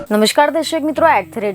નમસ્કાર દર્શક મિત્રો,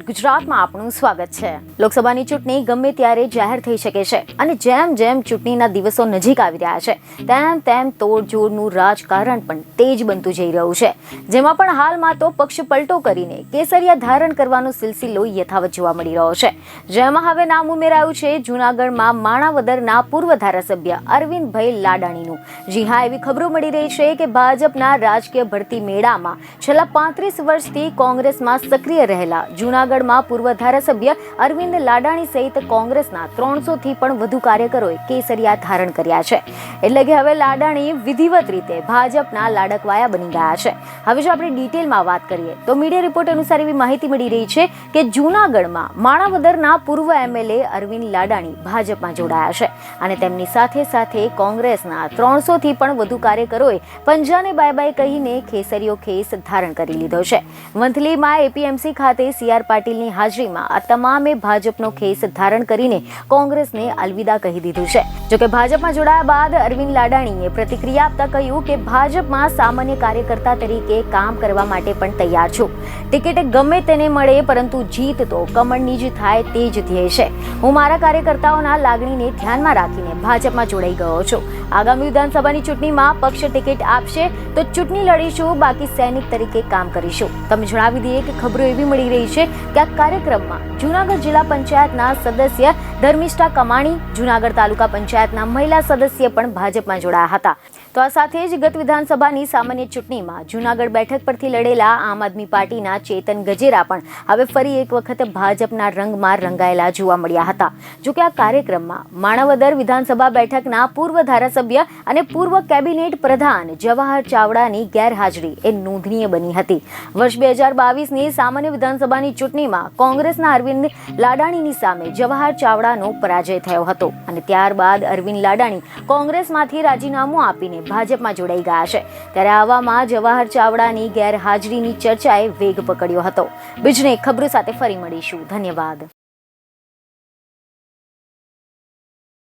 @ગુજરાતમાં આપનું સ્વાગત છે। લોકસભાની ચૂંટણી ગમે ત્યારે જાહેર થઈ શકે છે અને જેમ જેમ ચૂંટણીના દિવસો નજીક આવી રહ્યા છે તેમ તેમ તોડજોડનું રાજકારણ પણ તેજ બનતું જઈ રહ્યું છે, જેમાં પણ હાલમાં તો પક્ષ પલટો કરીને કેસરિયા ધારણ કરવાનો સિલસિલો યથાવત જોવા મળી રહ્યો છે। જેમાં હવે નામ ઉમેરાયું છે જૂનાગઢમાં માણાવદરના પૂર્વ ધારાસભ્ય અરવિંદભાઈ લાડાણીનું। જી હા, એવી ખબરો મળી રહી છે કે ભાજપના રાજકીય ભરતી મેળામાં છેલ્લા 35 વર્ષથી કોંગ્રેસમાં સક્રિય રહેલા જૂનાગઢમાં પૂર્વ ધારાસભ્ય અરવિંદ લાડાણી સહિત કોંગ્રેસના 300 થી પણ વધુ કાર્યકરોએ કેસરિયા ધારણ કર્યા છે। એટલે કે હવે લાડાણી વિધિવત રીતે ભાજપના લાડકવાયા બની ગયા છે। હવે જો આપણે ડિટેલમાં વાત કરીએ તો મીડિયા રિપોર્ટ અનુસાર એવી માહિતી મળી રહી છે કે જૂનાગઢમાં માણાવદરના પૂર્વ એમએલએ અરવિંદ લાડાણી ભાજપમાં જોડાયા છે અને તેમની સાથે સાથે કોંગ્રેસના 300 થી પણ વધુ કાર્યકરોએ પંજાને બાય બાય કહીને કેસરીયો ખેસ ધારણ કરી લીધો છે। વંથલીમાં એપીએમસી ખાતે સીઆર પાટીલની હાજરીમાં આ તમામે ભાજપનો ખેસ ધારણ કરીને કોંગ્રેસને અલવિદા કહી દીધું છે। જોકે ભાજપમાં જોડાયા બાદ અરવિંદ લાડાણીએ પ્રતિક્રિયા આપતા કહ્યું કે ભાજપમાં સામાન્ય કાર્યકર્તા તરીકે કામ કરવા માટે પણ તૈયાર છું। ટિકિટ ગમે તેને મળે પરંતુ જીત તો કમળની જ થાય તે જ ધ્યેય છે। હું મારા કાર્યકર્તાઓના લાગણીને ધ્યાનમાં રાખીને ભાજપમાં જોડાઈ ગયો છું। આગામી વિધાનસભાની ચૂંટણીમાં પક્ષ ટિકિટ આપશે તો ચૂંટણી લડીશું, બાકી સૈનિક તરીકે કામ કરીશું। તમે જણાવી દઈએ કે ખબરો એવી મળી રહી છે કે આ કાર્યક્રમમાં જૂનાગઢ જિલ્લા પંચાયતના સદસ્ય ધર્મિષ્ઠા કમાણી, જૂનાગઢ તાલુકા પંચાયતના મહિલા સદસ્ય પણ ભાજપમાં જોડાયા હતા। તો આ સાથે જ ગત વિધાનસભાની સામાન્ય ચૂંટણીમાં જૂનાગઢ બેઠક પરથી લડેલા આમ આદમી પાર્ટીના ચેતન ગજેરા પણ હવે ફરી એક વખત ભાજપના રંગમાં રંગાયેલા જોવા મળ્યા હતા। જો કે આ કાર્યક્રમમાં માણાવદર વિધાનસભા બેઠકના પૂર્વ ધારાસભ્ય અને પૂર્વ કેબિનેટ પ્રધાન જવાહર ચાવડાની ગેરહાજરી એ નોંધનીય બની હતી। વર્ષ 2022ની સામાન્ય વિધાનસભાની ચૂંટણીમાં કોંગ્રેસના અરવિંદ લાડાણીની સામે જવાહર ચાવડાનો પરાજય થયો હતો અને ત્યારબાદ અરવિંદ લાડાણી કોંગ્રેસમાંથી રાજીનામું આપીને ભાજપમાં જોડાઈ ગયા છે। ત્યારે આવામાં જવાહર ચાવડાની ગેરહાજરીની ચર્ચાએ વેગ પકડ્યો હતો। બીજને ખબરો સાથે ફરી મળીશું। ધન્યવાદ।